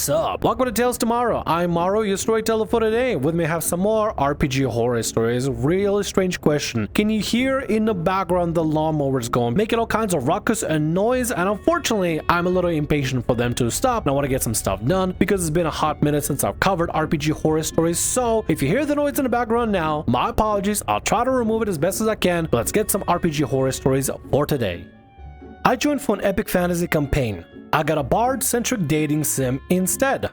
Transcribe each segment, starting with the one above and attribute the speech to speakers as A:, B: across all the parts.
A: What's up? Welcome to Tales Tomorrow. I'm Morrow, your storyteller for today. With me I have some more RPG horror stories. Really strange question. Can you hear in the background the lawnmowers going, making all kinds of ruckus and noise? And unfortunately, I'm a little impatient for them to stop. And I want to get some stuff done because it's been a hot minute since I've covered RPG horror stories. So if you hear the noise in the background now, my apologies. I'll try to remove it as best as I can. But let's get some RPG horror stories for today. I joined for an epic fantasy campaign. I got a bard-centric dating sim instead.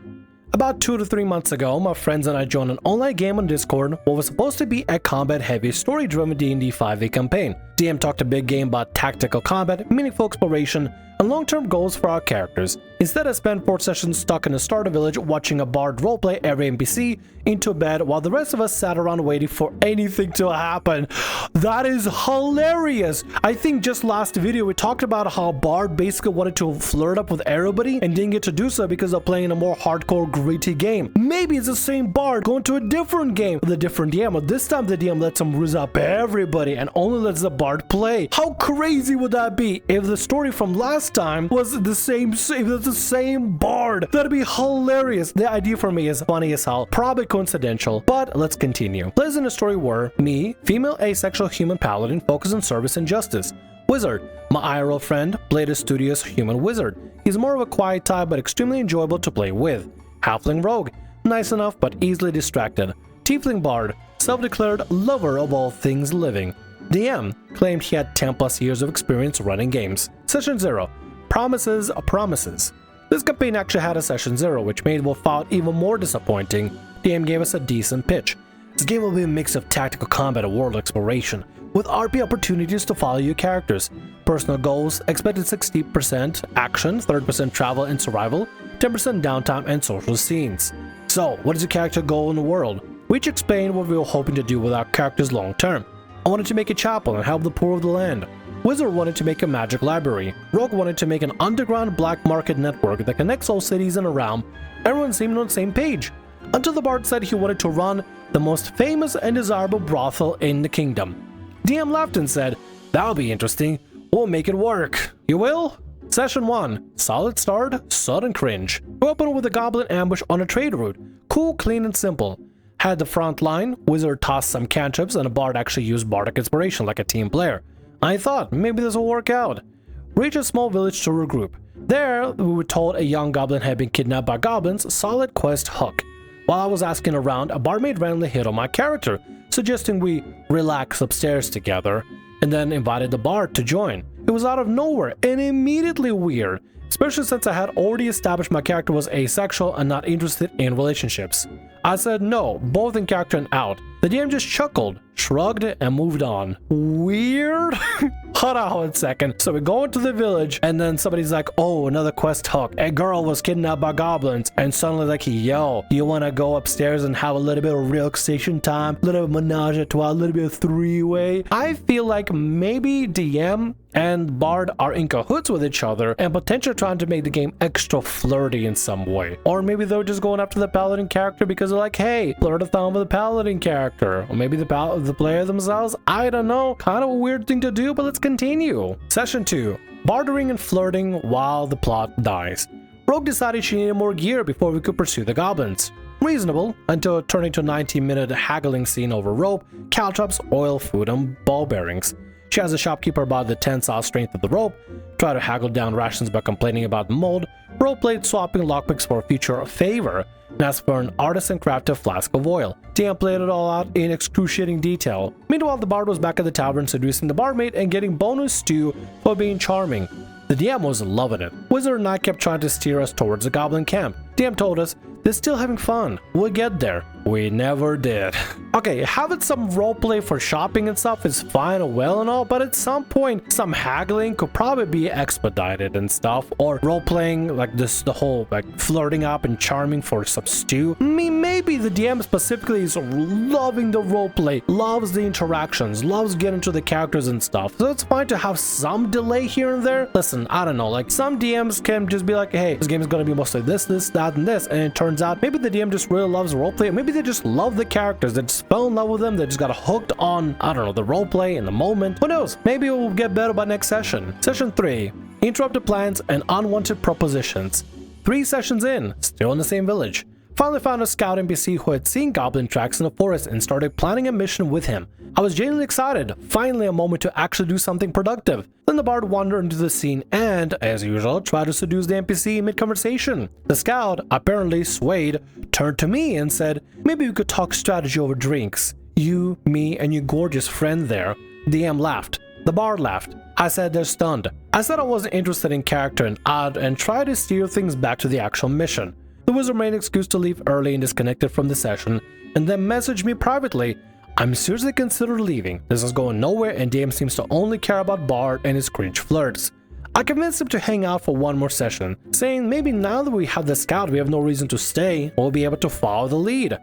A: About 2 to 3 months ago, my friends and I joined an online game on Discord what was supposed to be a combat-heavy, story-driven D&D 5e campaign. DM talked a big game about tactical combat, meaningful exploration, and long-term goals for our characters. Instead, I spent 4 sessions stuck in a starter village watching a bard roleplay every NPC into bed while the rest of us sat around waiting for anything to happen. That is hilarious! I think just last video we talked about how bard basically wanted to flirt up with everybody and didn't get to do so because of playing a more hardcore, gritty game. Maybe it's the same bard going to a different game with a different DM, but this time the DM lets him riz up everybody and only lets the bard play. How crazy would that be if the story from last time was the same bard? That'd be hilarious. The idea for me is funny as hell, probably coincidental, but let's continue. Players in the story were me, female asexual human paladin focused on service and justice. Wizard, my IRL friend, played a studious human wizard. He's more of a quiet type but extremely enjoyable to play with. Halfling rogue, nice enough but easily distracted. Tiefling bard, self-declared lover of all things living. DM claimed he had 10 plus years of experience running games. Session 0. Promises are promises. This campaign actually had a Session 0, which made what felt even more disappointing. DM gave us a decent pitch. This game will be a mix of tactical combat and world exploration, with RP opportunities to follow your characters. Personal goals, expected 60% action, 30% travel and survival, 10% downtime and social scenes. So, what is your character goal in the world? Which explained what we were hoping to do with our characters long term. I wanted to make a chapel and help the poor of the land. Wizard wanted to make a magic library. Rogue wanted to make an underground black market network that connects all cities in a realm. Everyone seemed on the same page. Until the bard said he wanted to run the most famous and desirable brothel in the kingdom. DM laughed and said, "That'll be interesting. We'll make it work." You will? Session 1. Solid start, sudden cringe. We opened with a goblin ambush on a trade route. Cool, clean, and simple. Had the front line, wizard tossed some cantrips, and a bard actually used bardic inspiration like a team player. I thought, maybe this will work out. Reached a small village to regroup. There, we were told a young goblin had been kidnapped by goblins. Solid quest hook. While I was asking around, a barmaid randomly hit on my character, suggesting we relax upstairs together, and then invited the bard to join. It was out of nowhere and immediately weird, especially since I had already established my character was asexual and not interested in relationships. I said no, both in character and out. The DM just chuckled, shrugged, and moved on. Weird? Hold on a second. So we go into the village, and then somebody's like, oh, another quest hook. A girl was kidnapped by goblins, and suddenly like, yo, you want to go upstairs and have a little bit of relaxation time, a little bit of menage a trois, a little bit of three-way? I feel like maybe DM and bard are in cahoots with each other and potentially trying to make the game extra flirty in some way. Or maybe they're just going after the paladin character because they're like, hey, flirt-a-thon with the paladin character. Or maybe the player themselves. I don't know. Kind of a weird thing to do, but let's continue. Session 2. Bartering and flirting while the plot dies. Rogue decided she needed more gear before we could pursue the goblins. Reasonable, until turning to a 19-minute haggling scene over rope, caltrops, oil, food, and ball bearings. She has a shopkeeper about the tensile strength of the rope, try to haggle down rations by complaining about mold, roleplayed swapping lockpicks for a future favor, and asked for an artisan-crafted flask of oil. DM played it all out in excruciating detail. Meanwhile, the bard was back at the tavern seducing the barmaid and getting bonus stew for being charming. The DM was loving it. Wizard and I kept trying to steer us towards the goblin camp. DM told us, they're still having fun. We'll get there. We never did. Okay, having some roleplay for shopping and stuff is fine and well and all, but at some point, some haggling could probably be expedited and stuff. Or roleplaying like this, the whole like flirting up and charming for some stew. I mean, maybe the DM specifically is loving the roleplay, loves the interactions, loves getting to the characters and stuff. So it's fine to have some delay here and there. Listen, I don't know, like some DMs can just be like, hey, this game is gonna be mostly this, that, and this, and it turns out maybe the DM just really loves roleplay, or maybe they just love the characters, they just fell in love with them, they just got hooked on, I don't know, the roleplay in the moment. Who knows? Maybe it will get better by next session. Session 3. Interrupted plans and unwanted propositions. 3 sessions in, still in the same village. Finally found a scout NPC who had seen goblin tracks in the forest and started planning a mission with him. I was genuinely excited, finally a moment to actually do something productive. Then the bard wandered into the scene and, as usual, tried to seduce the NPC mid-conversation. The scout, apparently swayed, turned to me and said, maybe we could talk strategy over drinks. You, me, and your gorgeous friend there. DM laughed. The bard laughed. I said they're stunned. I said I wasn't interested in character and tried to steer things back to the actual mission. The wizard made an excuse to leave early and disconnected from the session, and then messaged me privately. I'm seriously considering leaving. This is going nowhere and DM seems to only care about Bard and his cringe flirts. I convinced him to hang out for one more session, saying maybe now that we have the scout we have no reason to stay, we'll be able to follow the lead.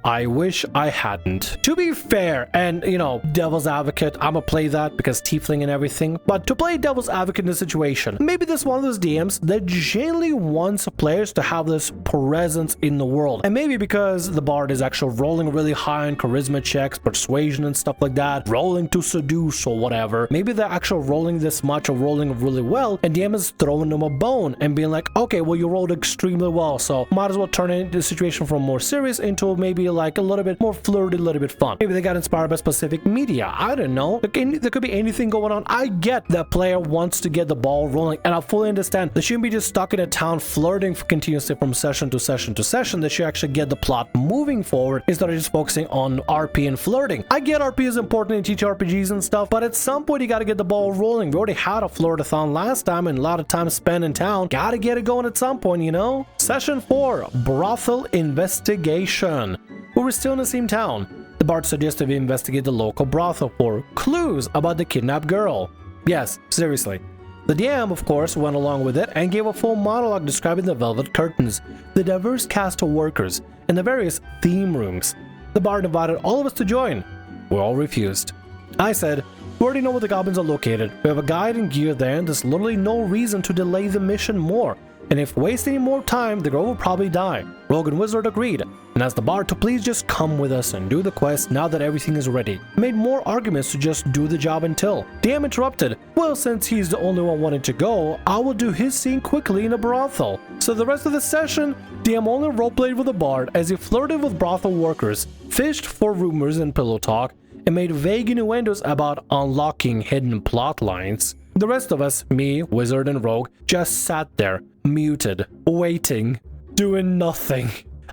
A: I wish I hadn't. To be fair, and you know, devil's advocate, I'ma play that because tiefling and everything, but to play devil's advocate in this situation, maybe this one of those DMs that genuinely wants players to have this presence in the world. And maybe because the bard is actually rolling really high on charisma checks, persuasion and stuff like that, rolling to seduce or whatever, maybe they're actually rolling this much or rolling really well, and DM is throwing them a bone and being like, okay, well you rolled extremely well, so might as well turn the situation from more serious into maybe like a little bit more flirty, a little bit fun. Maybe they got inspired by specific media. I don't know. There could be anything going on. I get that player wants to get the ball rolling, and I fully understand they shouldn't be just stuck in a town flirting continuously from session to session to session. They should actually get the plot moving forward instead of just focusing on RP and flirting. I get RP is important in teach RPGs and stuff, but at some point you got to get the ball rolling. We already had a flirtathon last time and a lot of time spent in town. Got to get it going at some point, you know? Session 4, Brothel Investigation. We were still in the same town. The bard suggested we investigate the local brothel for clues about the kidnapped girl. Yes, seriously. The DM, of course, went along with it and gave a full monologue describing the velvet curtains, the diverse cast of workers, and the various theme rooms. The bard invited all of us to join. We all refused. I said, we already know where the goblins are located. We have a guide and gear there, and there's literally no reason to delay the mission more. And if we waste any more time, the girl will probably die. Rogue and Wizard agreed, and asked the bard to please just come with us and do the quest now that everything is ready. Made more arguments to just do the job until DM interrupted. Well, since he's the only one wanting to go, I will do his scene quickly in a brothel. So the rest of the session, DM only roleplayed with the bard as he flirted with brothel workers, fished for rumors and pillow talk, and made vague innuendos about unlocking hidden plot lines. The rest of us, me, Wizard, and Rogue, just sat there, muted, waiting, doing nothing.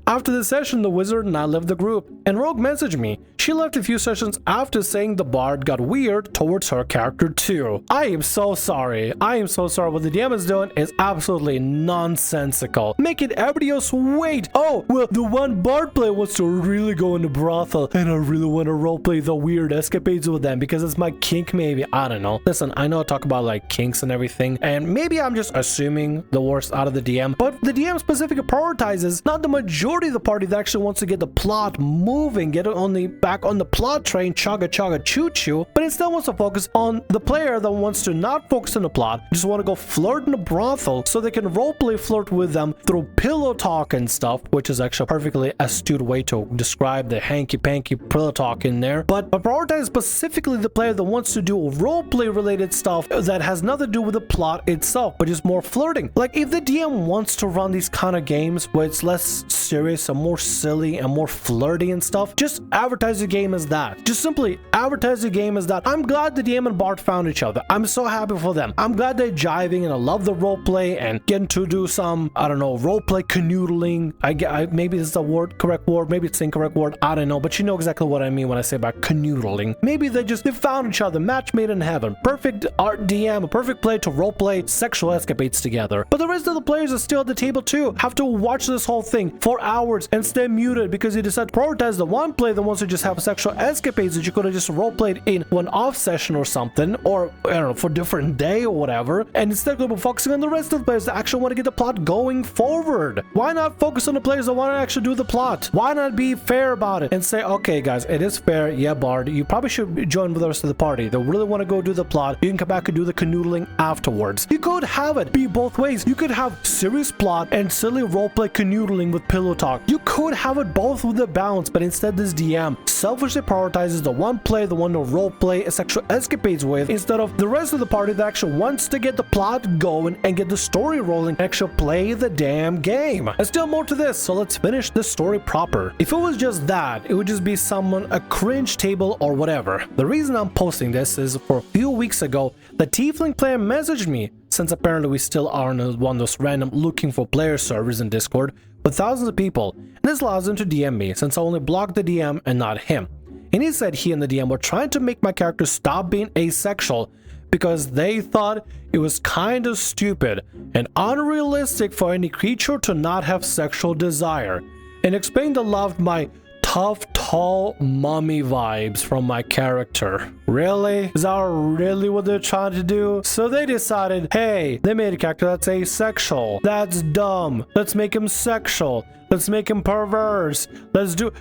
A: After the session, the Wizard and I left the group, and Rogue messaged me. She left a few sessions after saying the bard got weird towards her character too. I am so sorry. I am so sorry. What the DM is doing is absolutely nonsensical. Making everybody else wait. Oh, well, the one bard player wants to really go into brothel, and I really want to roleplay the weird escapades with them because it's my kink maybe. I don't know. Listen, I know I talk about like kinks and everything, and maybe I'm just assuming the worst out of the DM, but the DM specifically prioritizes not the majority of the party that actually wants to get the plot moving, get it on the back on the plot train, chugga chugga choo choo, but instead wants to focus on the player that wants to not focus on the plot, just want to go flirt in a brothel so they can roleplay flirt with them through pillow talk and stuff, which is actually a perfectly astute way to describe the hanky-panky pillow talk in there. But prioritize specifically the player that wants to do roleplay related stuff that has nothing to do with the plot itself, but just more flirting. Like if the DM wants to run these kind of games where it's less serious and more silly and more flirty and stuff, just advertise the game as that. Just simply advertise the game as that. I'm glad the DM and Bart found each other. I'm so happy for them. I'm glad they're jiving, and I love the roleplay and getting to do some, I don't know, roleplay canoodling. Maybe this is the correct word, maybe it's the incorrect word, I don't know, but you know exactly what I mean when I say about canoodling. Maybe they found each other, match made in heaven. Perfect art DM, a perfect play to roleplay sexual escapades together. But the rest of the players are still at the table too, have to watch this whole thing for hours and stay muted because you decide to prioritize the one player that wants to just have sexual escapades that you could have just roleplayed in one off session or something, or I don't know, for a different day or whatever, and instead of focusing on the rest of the players that actually want to get the plot going forward. Why not focus on the players that want to actually do the plot? Why not be fair about it and say, okay guys, it is fair, yeah Bard, you probably should join with the rest of the party. They really want to go do the plot. You can come back and do the canoodling afterwards. You could have it be both ways. You could have serious plot and silly roleplay canoodling with pillow talk. You could have it both with the balance, but instead this DM selfishly prioritizes the one player the one to roleplay sexual escapades with instead of the rest of the party that actually wants to get the plot going and get the story rolling and actually play the damn game. There's still more to this, so let's finish the story proper. If it was just that, it would just be a cringe table or whatever. The reason I'm posting this is for a few weeks ago, the Tiefling player messaged me, since apparently we still are on one of those random looking for player servers in Discord with thousands of people, and this allows him to DM me since I only blocked the DM and not him. And he said he and the DM were trying to make my character stop being asexual because they thought it was kind of stupid and unrealistic for any creature to not have sexual desire, and explained the love my tough, tall mommy vibes from my character. Really? Is that really what they're trying to do? So they decided, hey, they made a character that's asexual. That's dumb. Let's make him sexual. Let's make him perverse. Let's do...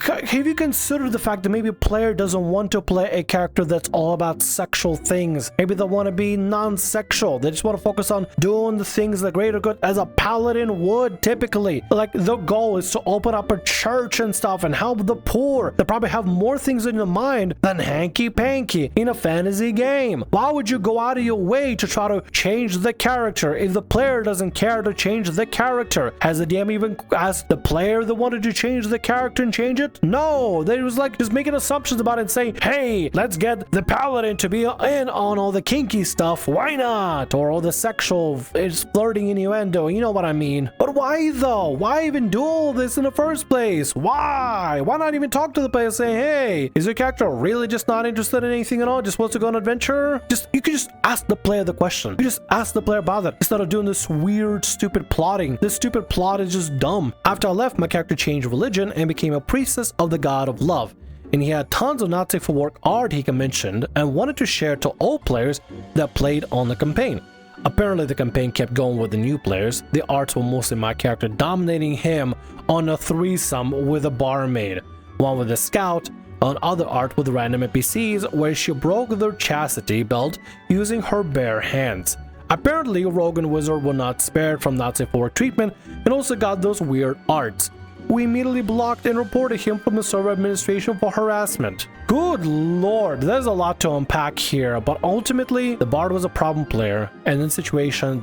A: Have you considered the fact that maybe a player doesn't want to play a character that's all about sexual things? Maybe they want to be non-sexual. They just want to focus on doing the things the greater good as a paladin would typically. Like, the goal is to open up a church and stuff and help the poor. They probably have more things in their mind than hanky-panky in a fantasy game. Why would you go out of your way to try to change the character if the player doesn't care to change the character? Has the DM even asked the player that wanted to change the character and change it? No, they was like just making assumptions about it and saying, hey, let's get the paladin to be in on all the kinky stuff. Why not? Or all the sexual flirting innuendo. You know what I mean. But why though? Why even do all this in the first place? Why? Why not even talk to the player and say, hey, is your character really just not interested in anything at all? Just wants to go on an adventure? You could just ask the player the question. You just ask the player about it instead of doing this weird, stupid plotting. This stupid plot is just dumb. After I left, my character changed religion and became a priestess of the god of love. And he had tons of not safe for work art he commissioned and wanted to share to all players that played on the campaign. Apparently the campaign kept going with the new players. The arts were mostly my character dominating him on a threesome with a barmaid, one with a scout, on other art with random NPCs where she broke their chastity belt using her bare hands. Apparently, Rogan Wizard was not spared from not safe for work treatment and also got those weird arts. We immediately blocked and reported him from the server administration for harassment. Good lord, there's a lot to unpack here, but ultimately, the bard was a problem player, and in this situation,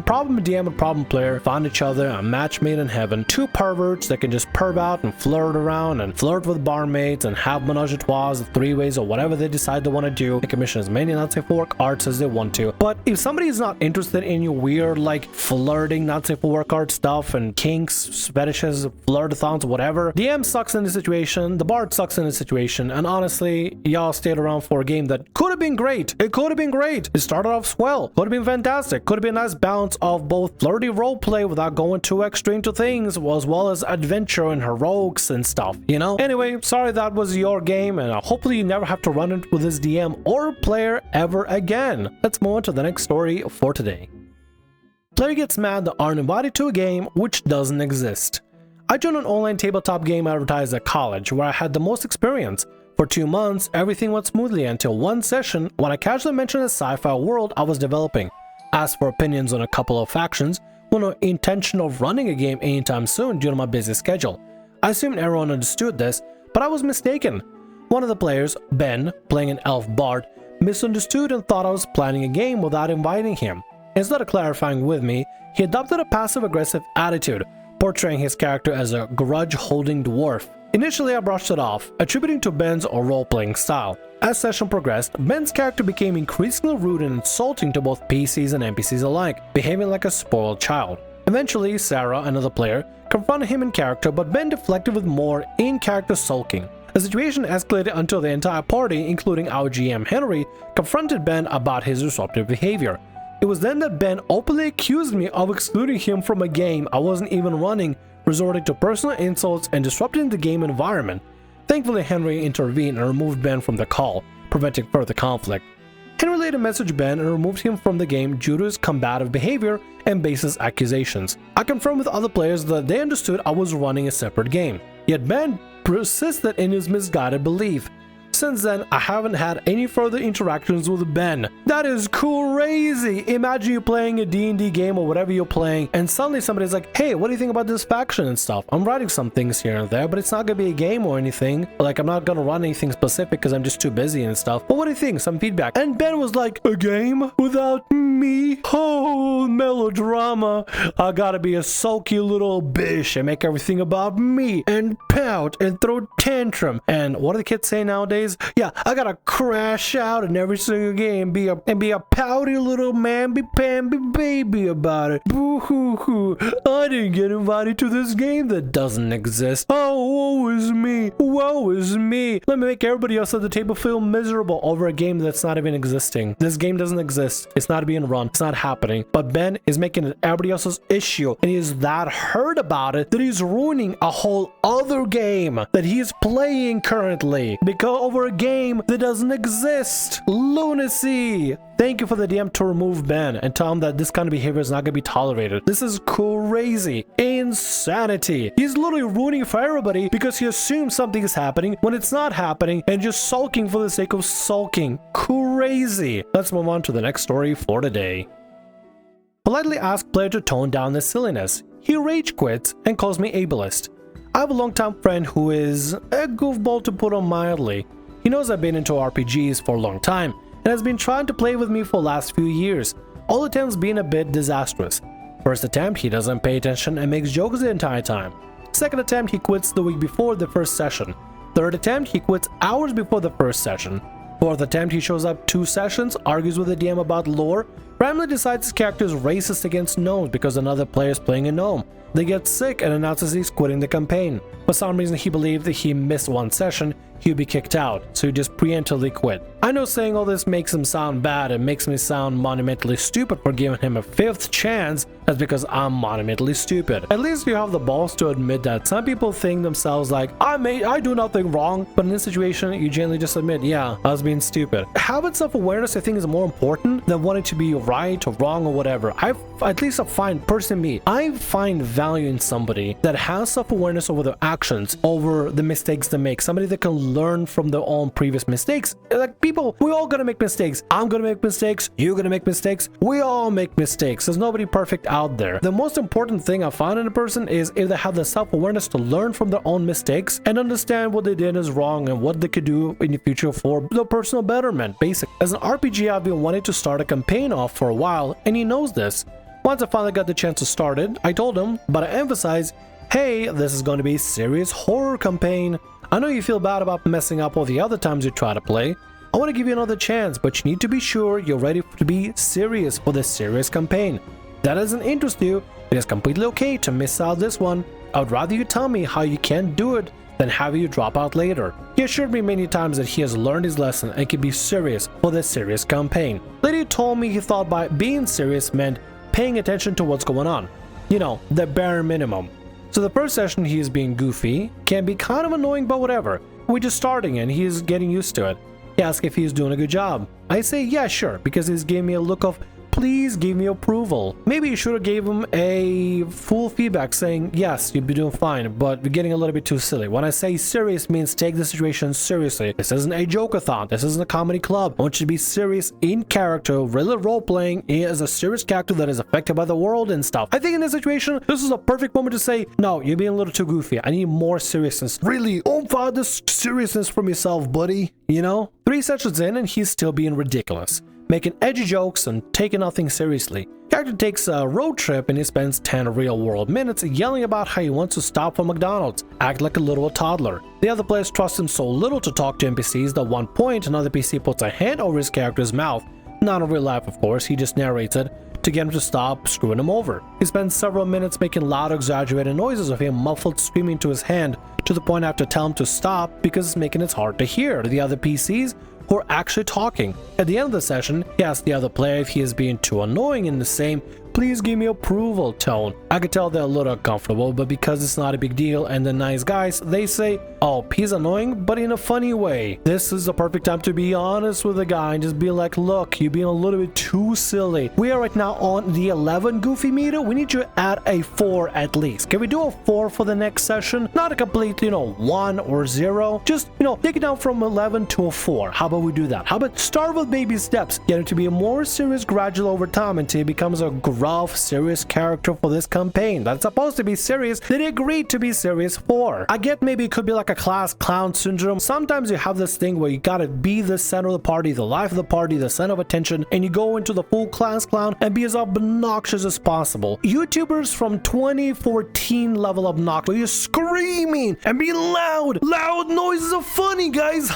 A: problem DM and problem player found each other a match made in heaven. Two perverts that can just perv out and flirt around and flirt with barmaids and have menage a trois, three ways, or whatever they decide they want to do. They commission as many not safe for work arts as they want to. But if somebody is not interested in your weird, like, flirting, not safe for work art stuff and kinks, fetishes, flirtathons, whatever, DM sucks in this situation, the bard sucks in this situation, and honestly, y'all stayed around for a game that could have been great. It could have been great. It started off swell. Could have been fantastic. Could have been a nice balance of both flirty roleplay without going too extra into things, as well as adventure and heroics and stuff, you know? Anyway, sorry that was your game, and hopefully you never have to run into with this DM or player ever again. Let's move on to the next story for today. Player gets mad that aren't invited to a game which doesn't exist. I joined an online tabletop game advertised at college where I had the most experience. For 2 months, everything went smoothly until one session when I casually mentioned a sci-fi world I was developing. Asked for opinions on a couple of factions, with no intention of running a game anytime soon due to my busy schedule. I assumed everyone understood this, but I was mistaken. One of the players, Ben, playing an elf bard, misunderstood and thought I was planning a game without inviting him. Instead of clarifying with me, he adopted a passive-aggressive attitude, portraying his character as a grudge-holding dwarf. Initially, I brushed it off, attributing to Ben's role-playing style. As session progressed, Ben's character became increasingly rude and insulting to both PCs and NPCs alike, behaving like a spoiled child. Eventually, Sarah, another player, confronted him in character, but Ben deflected with more in-character sulking. The situation escalated until the entire party, including our GM Henry, confronted Ben about his disruptive behavior. It was then that Ben openly accused me of excluding him from a game I wasn't even running, resorting to personal insults and disrupting the game environment. Thankfully, Henry intervened and removed Ben from the call, preventing further conflict. Henry later messaged Ben and removed him from the game due to his combative behavior and baseless accusations. I confirmed with other players that they understood I was running a separate game, yet Ben persisted in his misguided belief. Since then, I haven't had any further interactions with Ben. That is crazy! Imagine you playing a D&D game or whatever you're playing, and suddenly somebody's like, hey, what do you think about this faction and stuff? I'm writing some things here and there, but it's not gonna be a game or anything. Like, I'm not gonna run anything specific because I'm just too busy and stuff. But what do you think? Some feedback. And Ben was like, a game without me? Oh, melodrama. I gotta be a sulky little bitch and make everything about me and pout and throw tantrum. And what do the kids say nowadays? Yeah, I gotta crash out in every single game and be a pouty little mamby-pamby baby about it. Boo-hoo-hoo. I didn't get invited to this game that doesn't exist. Oh, woe is me. Woe is me. Let me make everybody else at the table feel miserable over a game that's not even existing. This game doesn't exist. It's not being run. It's not happening. But Ben is making it everybody else's issue, and he is that hurt about it that he's ruining a whole other game that he's playing currently because over a game that doesn't exist. Lunacy. Thank you for the DM to remove Ben and tell him that this kind of behavior is not going to be tolerated. This is crazy. Insanity. He's literally ruining it for everybody because he assumes something is happening when it's not happening and just sulking for the sake of sulking. Crazy. Let's move on to the next story for today. Politely ask player to tone down the silliness. He rage quits and calls me ableist. I have a longtime friend who is a goofball to put on mildly. He knows I've been into RPGs for a long time and has been trying to play with me for the last few years, all attempts being a bit disastrous. First attempt, he doesn't pay attention and makes jokes the entire time. Second attempt, he quits the week before the first session. Third attempt, he quits hours before the first session. Fourth attempt, he shows up 2 sessions, argues with the DM about lore, randomly decides his character is racist against gnomes because another player is playing a gnome. They get sick and announces he's quitting the campaign. For some reason he believed that he missed 1 session, he would be kicked out, so he just preemptively quit. I know saying all this makes him sound bad and makes me sound monumentally stupid for giving him a 5th chance. That's because I'm monumentally stupid. At least you have the balls to admit that some people think themselves like, I do nothing wrong, but in this situation you generally just admit, yeah, I was being stupid. Having self-awareness I think is more important than wanting to be right or wrong or whatever. I find value in somebody that has self-awareness over their actions, over the mistakes they make, somebody that can learn from their own previous mistakes. Like people, we're all gonna make mistakes. I'm gonna make mistakes, you're gonna make mistakes, we all make mistakes. There's nobody perfect out there. The most important thing I find in a person is if they have the self-awareness to learn from their own mistakes and understand what they did is wrong and what they could do in the future for their personal betterment, basically. As an RPG, I've been wanting to start a campaign off for a while, and he knows this. Once I finally got the chance to start it, I told him, but I emphasized, hey, this is going to be a serious horror campaign. I know you feel bad about messing up all the other times you try to play. I want to give you another chance, but you need to be sure you're ready to be serious for this serious campaign. If that doesn't interest you, it is completely okay to miss out this one. I would rather you tell me how you can't do it than have you drop out later. He assured me many times that he has learned his lesson and can be serious for this serious campaign. Later he told me he thought by being serious meant paying attention to what's going on. You know, the bare minimum. So the first session he is being goofy, can be kind of annoying, but whatever. We're just starting and he's getting used to it. He asked if he's doing a good job. I say yeah, sure, because he's giving me a look of please give me approval. Maybe you should have gave him a full feedback saying yes, you'd be doing fine, but you're getting a little bit too silly. When I say serious means take the situation seriously. This isn't a joke-a-thon. This isn't a comedy club. I want you to be serious in character, really role-playing as a serious character that is affected by the world and stuff. I think in this situation, this is a perfect moment to say, no, you're being a little too goofy. I need more seriousness. Really, find this seriousness from yourself, buddy. You know? 3 sessions in and he's still being ridiculous, making edgy jokes and taking nothing seriously. Character takes a road trip and he spends 10 real-world minutes yelling about how he wants to stop for McDonald's, act like a little toddler. The other players trust him so little to talk to NPCs that at one point another PC puts a hand over his character's mouth. Not in real life, of course, he just narrates it to get him to stop screwing him over. He spends several minutes making loud exaggerated noises of him muffled screaming to his hand, to the point I have to tell him to stop because it's making it hard to hear the other PCs who are actually talking. At the end of the session, he asks the other player if he is being too annoying in the same please give me approval tone. I could tell they're a little uncomfortable, but because it's not a big deal and they're nice guys, they say, oh, he's annoying, but in a funny way. This is the perfect time to be honest with the guy and just be like, look, you're being a little bit too silly. We are right now on the 11 goofy meter. We need you to add a 4 at least. Can we do a 4 for the next session? Not a complete, 1 or 0. Just, take it down from 11 to a 4. How about we do that? How about start with baby steps? Get it to be a more serious gradual over time until he becomes a gruff, serious character for this campaign. That's supposed to be serious. That he agreed to be serious for. I get maybe it could be like a class clown syndrome. Sometimes you have this thing where you gotta be the center of the party, the life of the party, the center of attention, and you go into the full class clown and be as obnoxious as possible. YouTubers from 2014 level obnoxious, where you're screaming and being loud. Loud noises are funny, guys.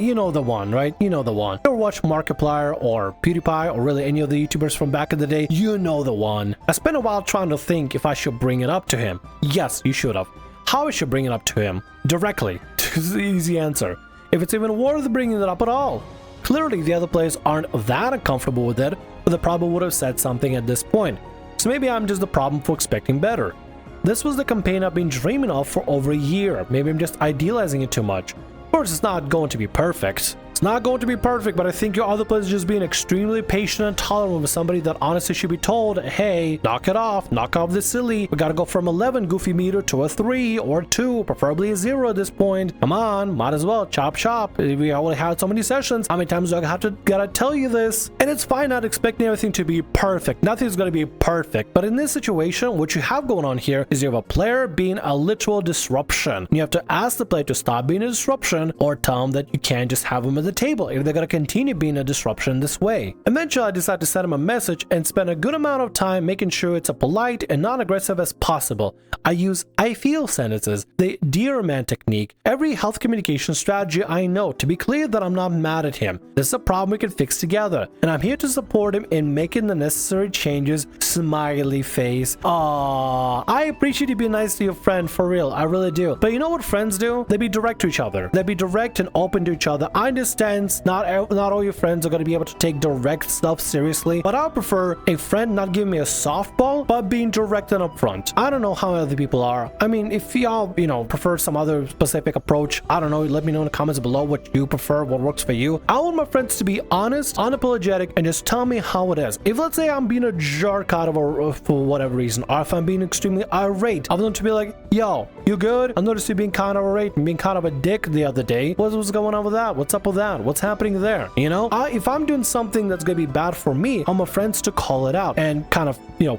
A: You know the one, right? You know the one. Or watch Markiplier or PewDiePie or really any of the YouTubers from back in the day. You know the one. I spent a while trying to think if I should bring it up to him. Yes, you should have. How I should bring it up to him? Directly. It's the easy answer. If it's even worth bringing it up at all. Clearly, the other players aren't that uncomfortable with it, but they probably would have said something at this point. So maybe I'm just the problem for expecting better. This was the campaign I've been dreaming of for over a year. Maybe I'm just idealizing it too much. Of course, it's not going to be perfect. It's not going to be perfect, but I think your other players just being extremely patient and tolerant with somebody that honestly should be told, hey, knock it off, knock off this silly. We gotta go from 11 goofy meter to a 3 or 2, preferably a 0 at this point. Come on, might as well chop shop. We already had so many sessions. How many times do I gotta tell you this? And it's fine not expecting everything to be perfect. Nothing's gonna be perfect. But in this situation, what you have going on here is you have a player being a literal disruption. You have to ask the player to stop being a disruption or tell them that you can't just have them at the table if they're gonna continue being a disruption this way. Eventually, I decided to send him a message and spend a good amount of time making sure it's as polite and non-aggressive as possible. I use I feel sentences, the dear man technique, every health communication strategy I know to be clear that I'm not mad at him. This is a problem we can fix together, and I'm here to support him in making the necessary changes. Smiley face. Aww, I appreciate you being nice to your friend, for real, I really do. But you know what friends do? They be direct to each other. They be direct and open to each other. I understand not all your friends are going to be able to take direct stuff seriously, but I prefer a friend not giving me a softball, but being direct and upfront. I don't know how other people are. I mean, if y'all, prefer some other specific approach, I don't know, let me know in the comments below what you prefer, what works for you. I want my friends to be honest, unapologetic, and just tell me how it is. If let's say I'm being a jerk out of for whatever reason, or if I'm being extremely irate, I want them to be like, yo, you good? I noticed you being kind of irate and being kind of a dick the other day. What's going on with that? What's up with that? What's happening there? If I'm doing something that's gonna be bad for me, I want my friends to call it out and kind of,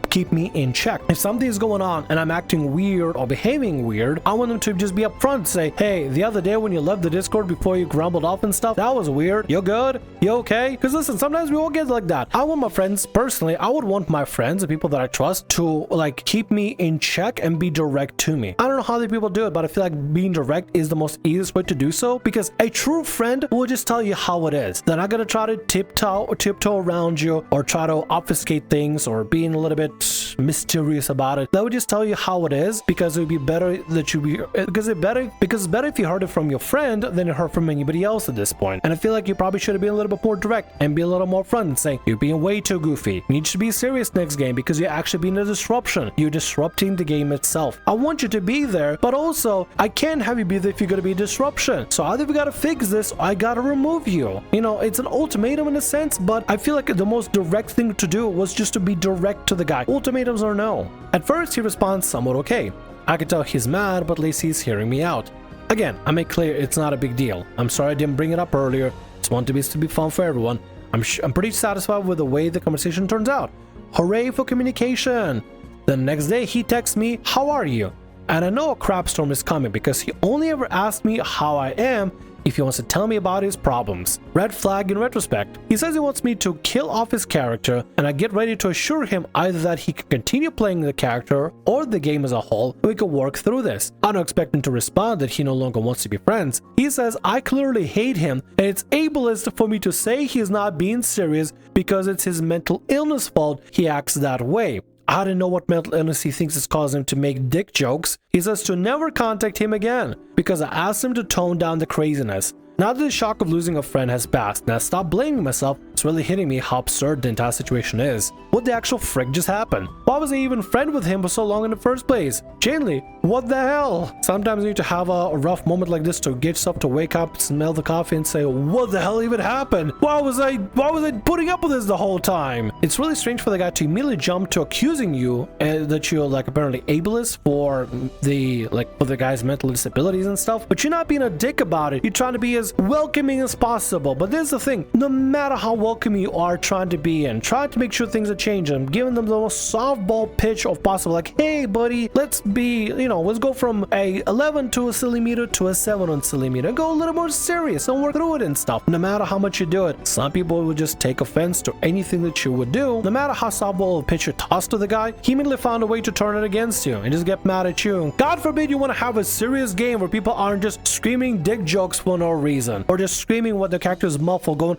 A: keep me in check. If something is going on and I'm acting weird or behaving weird, I want them to just be upfront, say, hey, the other day when you left the Discord before you grumbled off and stuff, that was weird. You good? You okay? Because listen, sometimes we all get like that. I want my friends, personally, I would want my friends, the people that I trust, to keep me in check and be direct to me. I don't know how the people do it, but I feel like being direct is the most easiest way to do so, because a true friend will just tell you how it is. They're not gonna try to tiptoe around you or try to obfuscate things or being a little bit mysterious about it. They would just tell you how it is, because it would be better that it's better if you heard it from your friend than you heard from anybody else at this point. And I feel like you probably should have been a little bit more direct and be a little more front and say, you're being way too goofy. You need to be serious next game because you're actually being a disruption. You're disrupting the game itself. I want you to be there, but also I can't have you be there if you're gonna be a disruption. So either we gotta fix this or I gotta remove you. It's an ultimatum in a sense, but I feel like the most direct thing to do was just to be direct to the guy. Ultimatums or no. At first he responds somewhat okay. I can tell he's mad, but at least he's hearing me out. Again, I make clear it's not a big deal. I'm sorry I didn't bring it up earlier. Just want this to be fun for everyone. I'm pretty satisfied with the way the conversation turns out. Hooray for communication! The next day he texts me, how are you? And I know a crap storm is coming because he only ever asked me how I am if he wants to tell me about his problems. Red flag in retrospect. He says he wants me to kill off his character, and I get ready to assure him either that he can continue playing the character or the game as a whole, we can work through this. I don't expect him to respond that he no longer wants to be friends. He says I clearly hate him, and it's ableist for me to say he's not being serious because it's his mental illness fault he acts that way. I don't know what mental illness he thinks is causing him to make dick jokes. He says to never contact him again because I asked him to tone down the craziness. Now that the shock of losing a friend has passed and I stopped blaming myself, It's really hitting me how absurd the entire situation is. What the actual frick just happened? Why was I even friend with him for so long in the first place? Janely, what the hell? Sometimes you need to have a rough moment like this to get yourself to wake up, smell the coffee, and say, what the hell even happened? Why was I putting up with this the whole time? It's really strange for the guy to immediately jump to accusing you that you're like apparently ableist for the guy's mental disabilities and stuff, but you're not being a dick about it. You're trying to be as welcoming as possible. But there's the thing, no matter how welcoming you are trying to be and trying to make sure things are changing, giving them the most softball pitch of possible, like, hey buddy, let's go from a 11 to a centimeter to a 7 on centimeter, go a little more serious and work through it and stuff. No matter how much you do it, some people would just take offense to anything that you would do. No matter how softball of a pitch you toss to the guy, he immediately found a way to turn it against you and just get mad at you. God forbid you want to have a serious game where people aren't just screaming dick jokes for no reason, or just screaming what the character's muffle going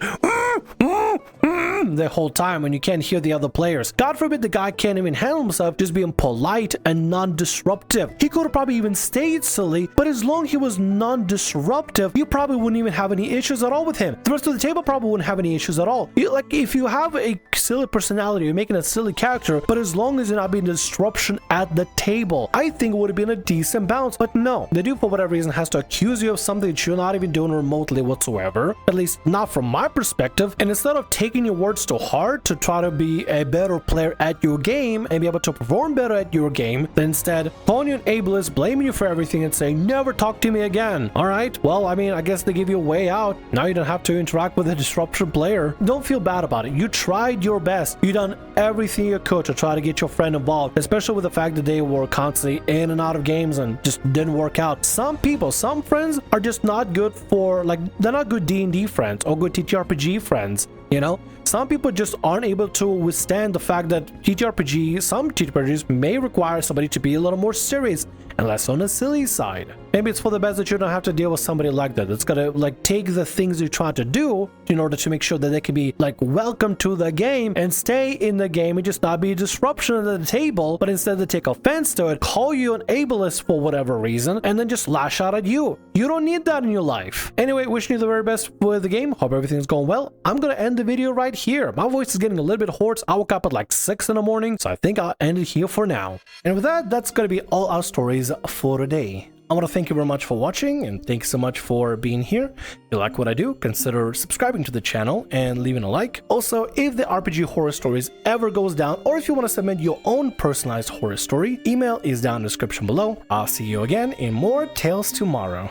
A: the whole time when you can't hear the other players. God forbid the guy can't even handle himself just being polite and non-disruptive. He could have probably even stayed silly, but as long as he was non-disruptive, you probably wouldn't even have any issues at all with him. The rest of the table probably wouldn't have any issues at all. If you have a silly personality, you're making a silly character, but as long as you're not being a disruption at the table, I think it would have been a decent bounce. But no, the dude for whatever reason has to accuse you of something that you're not even doing remotely whatsoever, at least not from my perspective. And instead of taking your words to heart to try to be a better player at your game and be able to perform better at your game, then instead calling you an ableist, blaming you for everything, and saying never talk to me again. All right, well, I mean, I guess they give you a way out. Now you don't have to interact with a disruption player. Don't feel bad about it. You tried your best. You done everything you could to try to get your friend involved, especially with the fact that they were constantly in and out of games and just didn't work out. Some friends are just not good for, like, they're not good D&D friends or good TTRPG friends. You know, some people just aren't able to withstand the fact that some TTRPGs may require somebody to be a little more serious and less on the silly side. Maybe it's for the best that you don't have to deal with somebody like that. That's gonna like take the things you're trying to do in order to make sure that they can be like welcome to the game and stay in the game and just not be a disruption at the table, but instead they take offense to it, call you an ableist for whatever reason, and then just lash out at you. You don't need that in your life. Anyway, wishing you the very best with the game. Hope everything's going well. I'm gonna end the video right here. My voice is getting a little bit hoarse. I woke up at like 6 in the morning, so I think I'll end it here for now. And with that, that's gonna be all our stories for today. I want to thank you very much for watching, and thanks so much for being here. If you like what I do, consider subscribing to the channel and leaving a like. Also, if the RPG Horror Stories ever goes down, or if you want to submit your own personalized horror story, email is down in the description below. I'll see you again in more Tales Tomorrow.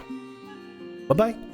A: Bye-bye.